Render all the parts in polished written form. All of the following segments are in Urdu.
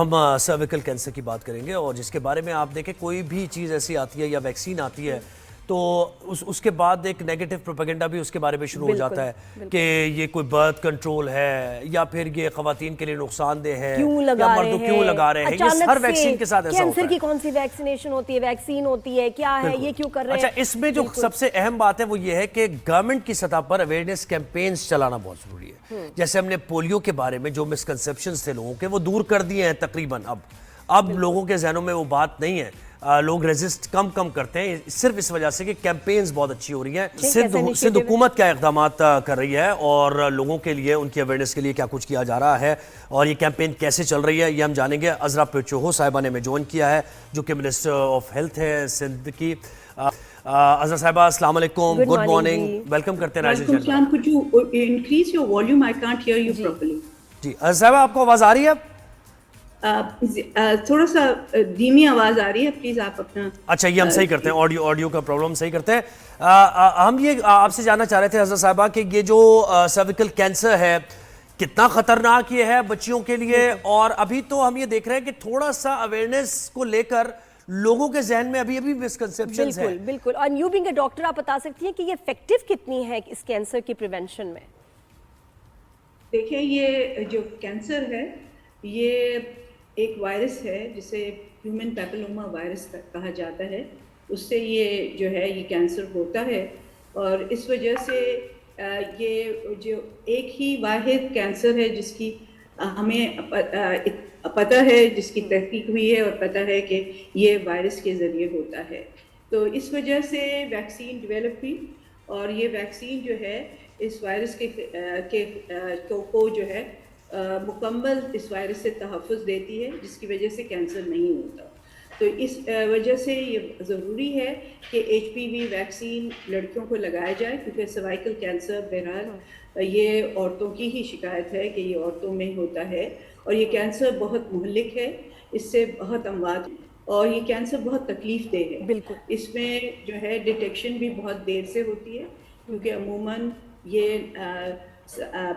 ہم سرویکل کینسر کی بات کریں گے اور جس کے بارے میں آپ دیکھیں کوئی بھی چیز ایسی آتی ہے یا ویکسین آتی ہے تو اس کے بعد ایک نیگیٹو پروپیگنڈا بھی اس کے بارے میں شروع ہو جاتا ہے کہ یہ کوئی برتھ کنٹرول ہے یا پھر یہ خواتین کے لیے نقصان دہ ہے یا مردوں کیوں لگا رہے ہیں. یہ ہر ویکسین کے ساتھ ایسا ہوتا ہے. کینسر کی کون سی ویکسینیشن ہوتی ہے, ویکسین ہوتی ہے, کیا ہے, یہ کیوں کر رہے ہیں. اچھا, اس میں جو سب سے اہم بات ہے وہ یہ ہے کہ گورنمنٹ کی سطح پر اویئرنیس کیمپینز چلانا بہت ضروری ہے. جیسے ہم نے پولیو کے بارے میں جو مسکنسیپشنز تھے لوگوں کے وہ دور کر دیے ہیں تقریباً. اب لوگوں کے ذہنوں میں وہ بات نہیں ہے. لوگ ریزسٹ کم کرتے ہیں صرف اس وجہ سے کہ کیمپینز بہت اچھی ہو رہی ہیں. سندھ حکومت کیا اقدامات کر رہی ہے اور لوگوں کے لیے ان کی اویئرنیس کے لیے کیا کچھ کیا جا رہا ہے اور یہ کیمپین کیسے چل رہی ہے, یہ ہم جانیں گے. عذرا پچوہو صاحبہ نے ہمیں جوائن کیا ہے جو کہ منسٹر آف ہیلتھ ہے سندھ کی. عذرا صاحبہ السلام علیکم, گڈ مارننگ, ویلکم کرتے ہیں رائزنگ چینل پر. جی عذرا صاحبہ آپ کو آواز آ رہی ہے؟ تھوڑا سا دھیمی آواز آ رہی ہے, پلیز آپ اپنا. اچھا, یہ ہم صحیح کرتے ہیں, آڈیو کا پرابلم صحیح کرتے ہیں. ہم یہ آپ سے جاننا چاہ رہے تھے عذرا صاحبہ کہ یہ جو سرویکل کینسر ہے کتنا خطرناک یہ ہے بچیوں کے لیے, اور ابھی تو ہم یہ دیکھ رہے ہیں کہ تھوڑا سا اویئرنیس کو لے کر لوگوں کے ذہن میں ابھی مسکنسیپشنز ہیں. بالکل. اور یو بینگ اے ڈاکٹر آپ بتا سکتی ہیں کہ یہ افیکٹو کتنی ہے اس کینسر کی پریونشن میں؟ دیکھیں, یہ جو کینسر ہے یہ ایک وائرس ہے جسے ہیومن پیپلوما وائرس کہا جاتا ہے. اس سے یہ جو ہے یہ کینسر ہوتا ہے اور اس وجہ سے یہ جو ایک ہی واحد کینسر ہے جس کی ہمیں پتہ ہے, جس کی تحقیق ہوئی ہے اور پتہ ہے کہ یہ وائرس کے ذریعے ہوتا ہے. تو اس وجہ سے ویکسین ڈیولپ ہوئی اور یہ ویکسین جو ہے اس وائرس کو جو ہے مکمل اس وائرس سے تحفظ دیتی ہے جس کی وجہ سے کینسر نہیں ہوتا. تو اس وجہ سے یہ ضروری ہے کہ HPV ویکسین لڑکیوں کو لگایا جائے کیونکہ سروائکل کینسر بہرحال یہ عورتوں کی ہی شکایت ہے کہ یہ عورتوں میں ہوتا ہے اور یہ کینسر بہت مہلک ہے, اس سے بہت اموات اور یہ کینسر بہت تکلیف دہ ہے. بالکل. اس میں جو ہے ڈیٹیکشن بھی بہت دیر سے ہوتی ہے کیونکہ عموماً یہ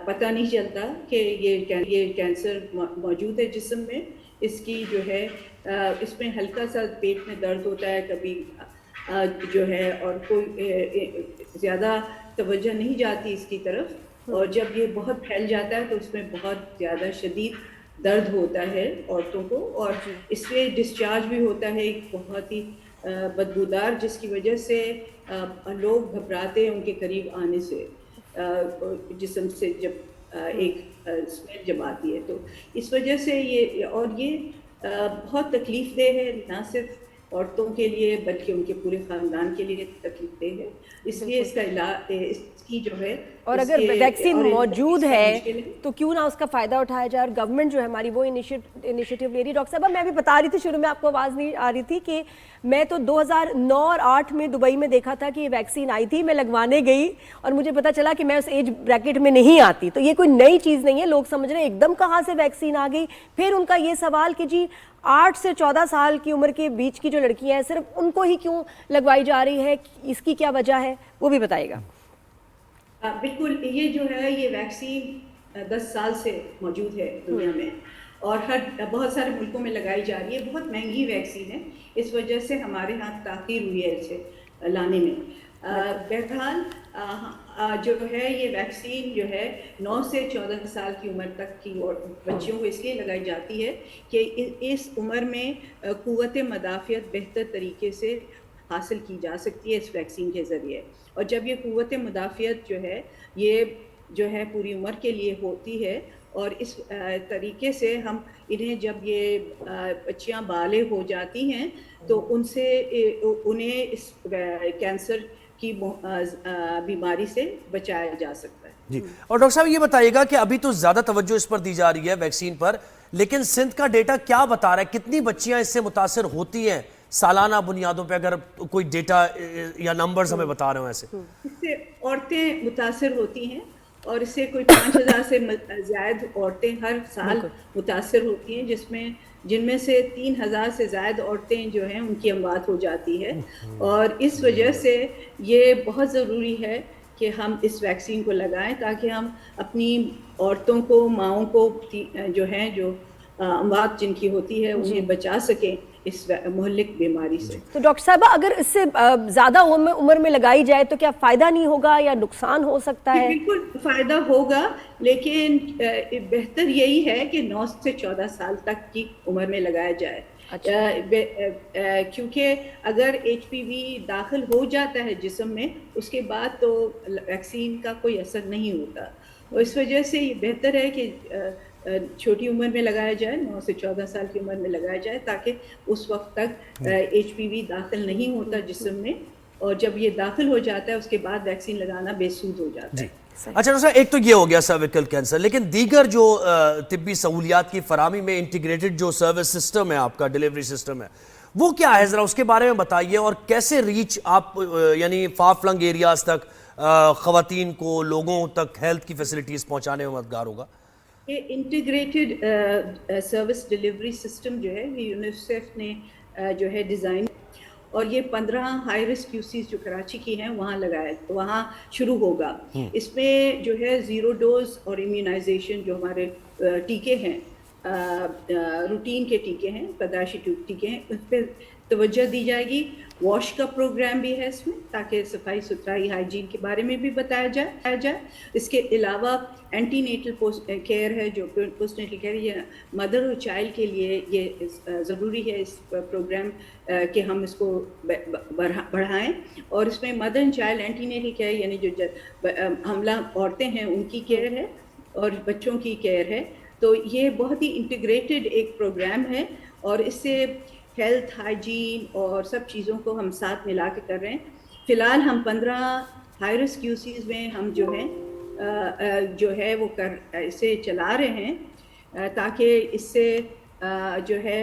پتہ نہیں چلتا کہ یہ کینسر موجود ہے جسم میں. اس کی جو ہے اس میں ہلکا سا پیٹ میں درد ہوتا ہے کبھی جو ہے اور کوئی زیادہ توجہ نہیں جاتی اس کی طرف, اور جب یہ بہت پھیل جاتا ہے تو اس میں بہت زیادہ شدید درد ہوتا ہے عورتوں کو اور اس لیے ڈسچارج بھی ہوتا ہے ایک بہت ہی بدبودار, جس کی وجہ سے لوگ گھبراتے ہیں ان کے قریب آنے سے. جسم سے جب ایک اسمیل جب آتی ہے تو اس وجہ سے یہ بہت تکلیف دہ ہے, نہ صرف عورتوں کے لیے بلکہ ان کے پورے خاندان کے لیے تکلیف دہ ہے. اس لیے اس کا علاج اس کی جو ہے اور اگر ویکسین موجود ہے تو کیوں نہ اس کا فائدہ اٹھایا جائے, اور گورنمنٹ جو ہے ہماری وہ انیشیٹو لے رہی ہے. ڈاکٹر صاحبہ میں بھی بتا رہی تھی شروع میں, آپ کو آواز نہیں آ رہی تھی, کہ میں تو 2009 اور 2008 میں دبئی میں دیکھا تھا کہ یہ ویکسین آئی تھی, میں لگوانے گئی اور مجھے پتا چلا کہ میں اس ایج بریکٹ میں نہیں آتی. تو یہ کوئی نئی چیز نہیں ہے, لوگ سمجھ رہے ہیں ایک دم کہاں سے ویکسین آ گئی. پھر ان کا یہ سوال کہ جی 8 سے 14 سال کی عمر کے بیچ کی جو لڑکیاں ہیں صرف ان کو ہی کیوں لگوائی جا رہی ہے, اس کی کیا وجہ ہے, وہ بھی بتائیے گا. بالکل, یہ جو ہے یہ ویکسین 10 سال سے موجود ہے دنیا میں اور بہت سارے ملکوں میں لگائی جا رہی ہے. بہت مہنگی ویکسین ہے, اس وجہ سے ہمارے ہاں تاخیر ہوئی ہے اسے لانے میں. بہرحال جو ہے یہ ویکسین جو ہے 9 سے 14 سال کی عمر تک کی بچیوں کو اس لیے لگائی جاتی ہے کہ اس عمر میں قوت مدافعت بہتر طریقے سے حاصل کی جا سکتی ہے اس ویکسین کے ذریعے. اور جب یہ قوت مدافعت جو ہے یہ جو ہے پوری عمر کے لیے ہوتی ہے اور اس طریقے سے ہم انہیں جب یہ بچیاں بالغ ہو جاتی ہیں تو انہیں اس کینسر کی بیماری سے بچایا جا سکتا ہے. جی, اور ڈاکٹر صاحب یہ بتائیے گا کہ ابھی تو زیادہ توجہ اس پر دی جا رہی ہے ویکسین پر, لیکن سندھ کا ڈیٹا کیا بتا رہا ہے, کتنی بچیاں اس سے متاثر ہوتی ہیں سالانہ بنیادوں پہ, اگر کوئی ڈیٹا یا نمبرز ہمیں بتا رہے ہوں ایسے؟ اس سے عورتیں متاثر ہوتی ہیں اور اس سے کوئی 5000 سے زائد عورتیں ہر سال متاثر ہوتی ہیں, جن میں سے 3000 سے زائد عورتیں جو ہیں ان کی اموات ہو جاتی ہے. اور اس وجہ سے یہ بہت ضروری ہے کہ ہم اس ویکسین کو لگائیں تاکہ ہم اپنی عورتوں کو, ماؤں کو جو ہیں جو اموات جن کی ہوتی ہے انہیں بچا سکیں اس مہلک بیماری سے. تو ڈاکٹر صاحبہ اگر اس سے زیادہ عمر میں لگائی جائے تو کیا فائدہ نہیں ہوگا یا نقصان ہو سکتا ہے؟ بالکل فائدہ ہوگا، لیکن بہتر یہی ہے کہ 9 سے 14 سال تک کی عمر میں لگایا جائے. کیونکہ اگر ایچ پی وی داخل ہو جاتا ہے جسم میں اس کے بعد تو ویکسین کا کوئی اثر نہیں ہوتا. اور اس وجہ سے یہ بہتر ہے کہ چھوٹی عمر میں لگایا جائے، 9 سے 14 سال کی عمر میں لگایا جائے، تاکہ اس وقت تک ایچ پی وی داخل نہیں ہوتا جسم میں، اور جب یہ داخل ہو جاتا ہے اس کے بعد ویکسین لگانا بے سود ہو جاتا ہے. اچھا ڈاکٹر صاحب، ایک تو یہ ہو گیا سرویکل کینسر، لیکن دیگر جو طبی سہولیات کی فراہمی میں انٹیگریٹڈ جو سروس سسٹم ہے آپ کا، ڈیلیوری سسٹم ہے، وہ کیا ہے؟ ذرا اس کے بارے میں بتائیے، اور کیسے ریچ آپ یعنی فار فلنگ ایریاز تک خواتین کو، لوگوں تک ہیلتھ کی فیسلٹیز پہنچانے میں مددگار ہوگا؟ یہ انٹیگریٹڈ سروس ڈیلیوری سسٹم جو ہے یہ یونیسیف نے جو ہے ڈیزائن، اور یہ 15 ہائی رسک QCs جو کراچی کی ہیں وہاں شروع ہوگا. اس میں جو ہے 0 ڈوز اور امیونائزیشن جو ہمارے ٹیکے ہیں، روٹین کے ٹیکے ہیں، پیدائشی ٹیکے ہیں، اس پہ توجہ دی جائے گی. واش کا پروگرام بھی ہے اس میں، تاکہ صفائی ستھرائی ہائیجین کے بارے میں بھی بتایا جائے. اس کے علاوہ اینٹی نیٹل کیئر ہے، جو پوسٹ نیٹل کیئر، یہ مدر اور چائلڈ کے لیے یہ ضروری ہے اس پروگرام کہ ہم اس کو بڑھائیں. اور اس میں mother and child antenatal care یعنی جو حاملہ عورتیں ہیں ان کی کیئر ہے اور بچوں کی کیئر ہے. تو یہ بہت ہی انٹیگریٹڈ ایک پروگرام ہے، اور اس سے ہیلتھ، ہائیجین اور سب چیزوں کو ہم ساتھ ملا کے کر رہے ہیں. فی الحال ہم 15 ہائی رسک QCs میں ہم جو ہے وہ اسے چلا رہے ہیں، تاکہ اس سے جو ہے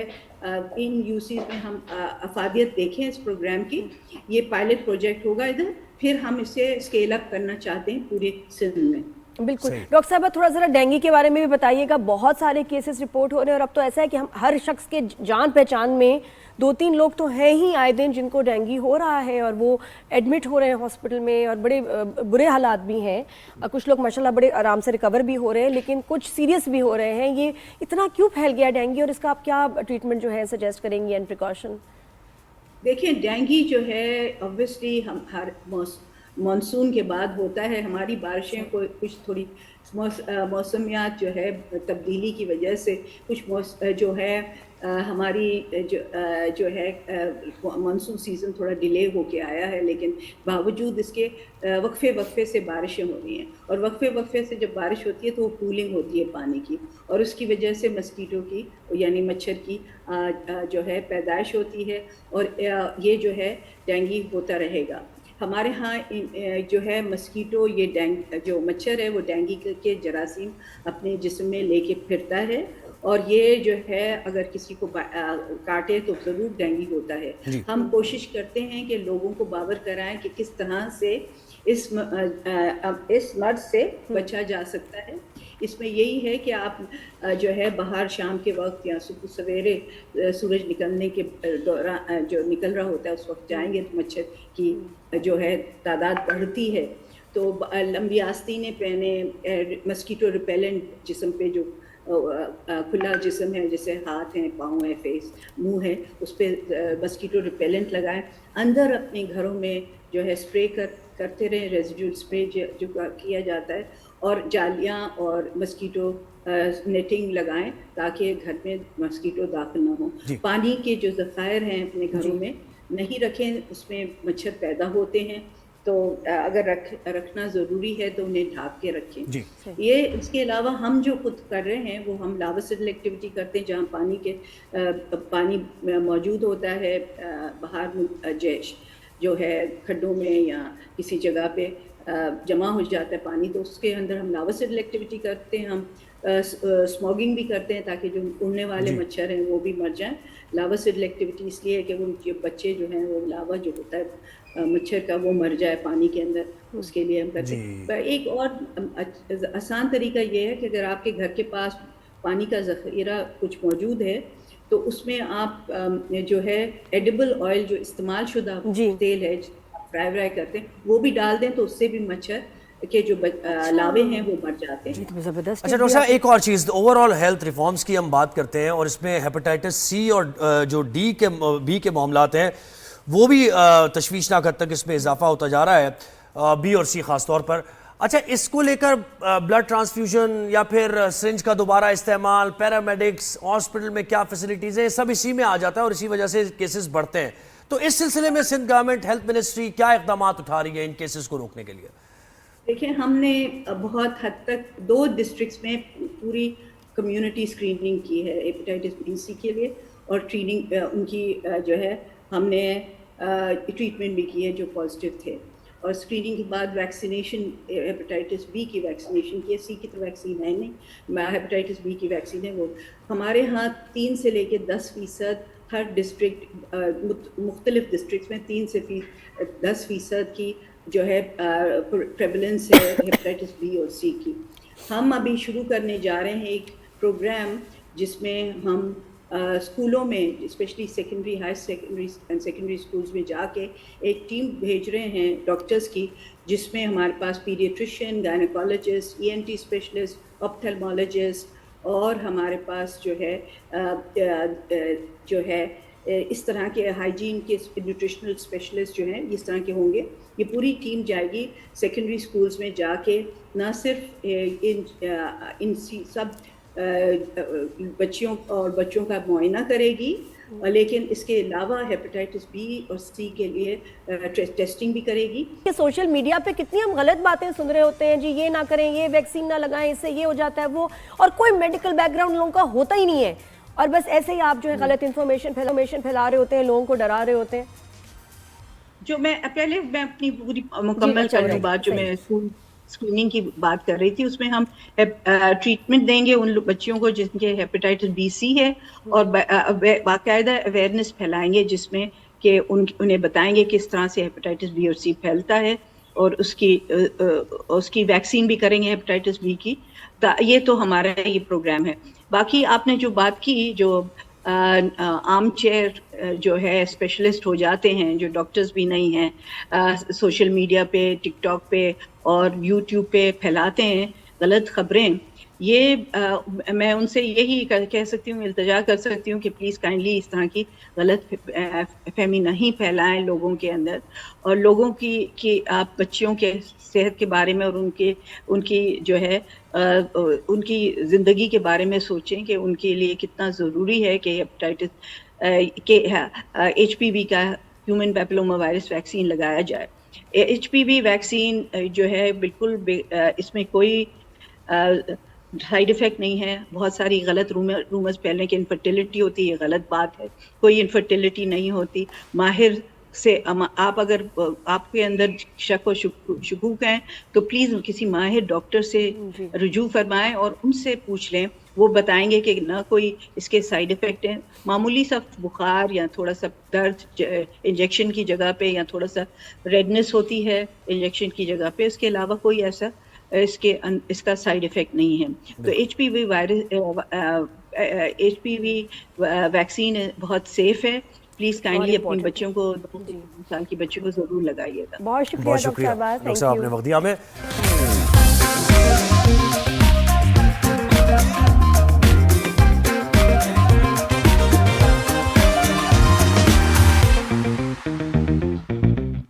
ان UCs میں ہم افادیت دیکھیں اس پروگرام کی. یہ پائلٹ پروجیکٹ ہوگا ادھر، پھر ہم اسے اسکیل اپ کرنا چاہتے ہیں پورے سندھ میں. بالکل. ڈاکٹر صاحبہ تھوڑا ذرا ڈینگی کے بارے میں بھی بتائیے گا. بہت سارے کیسز رپورٹ ہو رہے ہیں، اور اب تو ایسا ہے کہ ہم ہر شخص کے جان پہچان میں 2-3 لوگ تو ہیں ہی آئے دن جن کو ڈینگی ہو رہا ہے، اور وہ ایڈمٹ ہو رہے ہیں ہاسپٹل میں، اور بڑے برے حالات بھی ہیں. کچھ لوگ ماشاءاللہ بڑے آرام سے ریکور بھی ہو رہے ہیں، لیکن کچھ سیریس بھی ہو رہے ہیں. یہ اتنا کیوں پھیل گیا ڈینگی، اور اس کا آپ کیا ٹریٹمنٹ جو ہے سجیسٹ کریں گی اینڈ پریکاشن؟ دیکھیں، ڈینگی جو ہے اوبویسلی ہم ہر مانسون کے بعد ہوتا ہے. ہماری بارشیں کو کچھ تھوڑی موسمیات جو ہے تبدیلی کی وجہ سے کچھ جو ہے ہماری جو ہے مانسون سیزن تھوڑا ڈیلے ہو کے آیا ہے، لیکن باوجود اس کے وقفے سے بارشیں ہو رہی ہیں. اور وقفے سے جب بارش ہوتی ہے تو وہ کولنگ ہوتی ہے پانی کی، اور اس کی وجہ سے مسکیٹو کی یعنی مچھر کی جو ہے پیدائش ہوتی ہے، اور یہ جو ہے ڈینگی ہوتا رہے گا. ہمارے ہاں جو ہے مسکیٹو، یہ جو مچھر ہے وہ ڈینگی کے جراثیم اپنے جسم میں لے کے پھرتا ہے، اور یہ جو ہے اگر کسی کو کاٹے تو ضرور ڈینگی ہوتا ہے. ہم کوشش کرتے ہیں کہ لوگوں کو باور کرائیں کہ کس طرح سے اس مرض سے بچا جا سکتا ہے. اس میں یہی ہے کہ آپ جو ہے باہر شام کے وقت یا صبح سویرے سورج نکلنے کے دوران جو نکل رہا ہوتا ہے اس وقت جائیں گے تو مچھر کی جو ہے تعداد بڑھتی ہے. تو لمبی آستینیں پہنے، مسکیٹو ریپیلنٹ جسم پہ جو کھلا جسم ہے جیسے ہاتھ ہیں، پاؤں ہے، فیس، منہ ہے، اس پہ مسکیٹو ریپیلنٹ لگائیں. اندر اپنے گھروں میں جو ہے اسپرے کرتے رہیں، ریزیڈیول اسپرے جو کیا جاتا ہے، اور جالیاں اور مسکیٹو نیٹنگ لگائیں تاکہ گھر میں مسکیٹو داخل نہ ہوں. پانی کے جو ذخائر ہیں اپنے گھروں میں نہیں رکھیں، اس میں مچھر پیدا ہوتے ہیں، تو اگر رکھنا ضروری ہے تو انہیں ڈھانپ کے رکھیں. یہ اس کے علاوہ ہم جو خود کر رہے ہیں وہ ہم لاواسڈل ایکٹیویٹی کرتے ہیں، جہاں پانی موجود ہوتا ہے باہر جو ہے کھڈوں میں یا کسی جگہ پہ جمع ہو جاتا ہے پانی، تو اس کے اندر ہم لاواسڈل ایکٹیویٹی کرتے ہیں. ہم اسموگنگ بھی کرتے ہیں تاکہ جو اڑنے والے مچھر ہیں وہ بھی مر جائیں. لاواسڈل ایکٹیویٹی اس لیے ہے کہ وہ بچے جو ہیں وہ لاوا جو ہوتا ہے مچھر کا وہ مر جائے پانی کے اندر، اس کے لیے ہم کرتے ہیں. ایک اور آسان طریقہ یہ ہے کہ اگر آپ کے گھر کے پاس پانی کا ذخیرہ کچھ موجود ہے تو اس میں آپ جو ہے ایڈیبل آئل جو استعمال شدہ تیل ہے فرائی کرتے ہیں وہ بھی ڈال دیں، تو اس سے بھی مچھر کے جو لاوے ہیں وہ مر جاتے ہیں. زبردست. اچھا ڈاکٹر صاحب ایک اور چیز اوور آل ہیلتھ ریفارمز کی ہم بات کرتے ہیں اور اس میں ہیپاٹائٹس سی اور جو بی کے معاملات ہیں وہ بھی تشویشناک حد تک اس میں اضافہ ہوتا جا رہا ہے, بی اور سی خاص طور پر. اچھا اس کو لے کر بلڈ ٹرانسفیوژن یا پھر سرنج کا دوبارہ استعمال, پیرامیڈکس, ہاسپٹل میں کیا فیسلٹیز ہیں, سب اسی میں آ جاتا ہے اور اسی وجہ سے کیسز بڑھتے ہیں. تو اس سلسلے میں سندھ گورنمنٹ ہیلتھ منسٹری کیا اقدامات اٹھا رہی ہے ان کیسز کو روکنے کے لیے؟ دیکھیں ہم نے بہت حد تک 2 ڈسٹرکٹس میں پوری کمیونٹی اسکریننگ کی ہے ہیپاٹائٹس بی سی کے لیے, اور ٹریننگ ان کی جو ہے ہم نے ٹریٹمنٹ بھی کی ہے جو پازیٹیو تھے, اور اسکریننگ کے بعد ویکسینیشن ہیپاٹائٹس بی کی ویکسینیشن کی ہے. سی کی تو ویکسین ہے نہیں, ہیپاٹائٹس بی کی ویکسین ہے. وہ ہمارے ہاں 3 سے لے کے 10% ہر ڈسٹرکٹ مختلف ڈسٹرکٹس میں 3 سے 10% کی جو ہے پریولنس ہے ہیپاٹائٹس بی اور سی کی. ہم ابھی شروع کرنے جا رہے ہیں ایک پروگرام جس میں ہم اسکولوں میں specially secondary, higher secondary and secondary schools میں جا کے ایک ٹیم بھیج رہے ہیں ڈاکٹرز کی, جس میں ہمارے پاس پیڈیٹریشین, گائنیکالوجسٹ, ENT اسپیشلسٹ, آپتھلمولوجسٹ, اور ہمارے پاس جو ہے اس طرح کے ہائیجین کے نیوٹریشنل اسپیشلسٹ جو ہیں اس طرح کے ہوں گے. یہ پوری ٹیم جائے گی سیکنڈری اسکولس میں جا کے, نہ صرف ان سب بچوں کا معائنہ کرے گی, لیکن اس کے علاوہ ہیپاٹائٹس بی اور سی کے لیے ٹیسٹنگ بھی کرے گی. سوشل میڈیا پہ کتنی ہم غلط باتیں سن رہے ہوتے ہیں, جی یہ نہ کریں, یہ ویکسین نہ لگائیں, اس سے یہ ہو جاتا ہے وہ, اور کوئی میڈیکل بیک گراؤنڈ لوگوں کا ہوتا ہی نہیں ہے, اور بس ایسے ہی آپ جو ہے غلط انفارمیشن پھیلا رہے ہوتے ہیں, لوگوں کو ڈرا رہے ہوتے ہیں. جو میں اپنی پوری مکمل کر لوں بات, جو میں اسکریننگ کی بات کر رہی تھی, اس میں ہم ٹریٹمنٹ دیں گے ان بچیوں کو جن کے ہیپاٹائٹس بی سی ہے, اور باقاعدہ اویئرنیس پھیلائیں گے جس میں کہ انہیں بتائیں گے کس طرح سے ہیپاٹائٹس بی اور سی پھیلتا ہے, اور اس کی ویکسین بھی کریں گے ہیپاٹائٹس بی کی. یہ تو ہمارا یہ پروگرام ہے. باقی آپ نے جو بات کی, جو عام چیئر جو ہے اسپیشلسٹ ہو جاتے ہیں, جو ڈاکٹرز بھی نہیں ہیں, سوشل میڈیا پہ, ٹک ٹاک پہ اور یوٹیوب پہ پھیلاتے ہیں غلط خبریں, یہ میں ان سے یہی کہہ سکتی ہوں, التجا کر سکتی ہوں کہ پلیز کائنڈلی اس طرح کی غلط فہمی نہیں پھیلائیں لوگوں کے اندر, اور لوگوں کی آپ بچیوں کے صحت کے بارے میں اور ان کی جو ہے ان کی زندگی کے بارے میں سوچیں کہ ان کے لیے کتنا ضروری ہے کہ ہیپاٹائٹس کے HPV کا ہیومن پیپلوما وائرس ویکسین لگایا جائے. HPV ویکسین جو ہے بالکل اس میں کوئی سائیڈ افیکٹ نہیں ہے. بہت ساری غلط رومرز پھیلنے کی انفرٹیلٹی ہوتی ہے, یہ غلط بات ہے, کوئی انفرٹیلٹی نہیں ہوتی. ماہر سے آپ اگر آپ کے اندر شک و شکوک ہیں تو پلیز کسی ماہر ڈاکٹر سے رجوع فرمائیں اور ان سے پوچھ لیں, وہ بتائیں گے کہ نہ کوئی اس کے سائیڈ افیکٹ ہیں. معمولی سا بخار یا تھوڑا سا درد انجیکشن کی جگہ پہ, یا تھوڑا سا ریڈنس ہوتی ہے انجیکشن کی جگہ پہ, اس کے علاوہ کوئی ایسا اس کا سائیڈ افیکٹ نہیں ہے. تو HPV ویکسین بہت سیف ہے. پلیز کائنڈلی اپنی بچوں کو 2 سال کی بچوں کو ضرور لگائیے گا. بہت شکریہ ڈاکٹر صاحبہ, ڈاکٹر صاحب آپ نے وقت دیا ہمیں.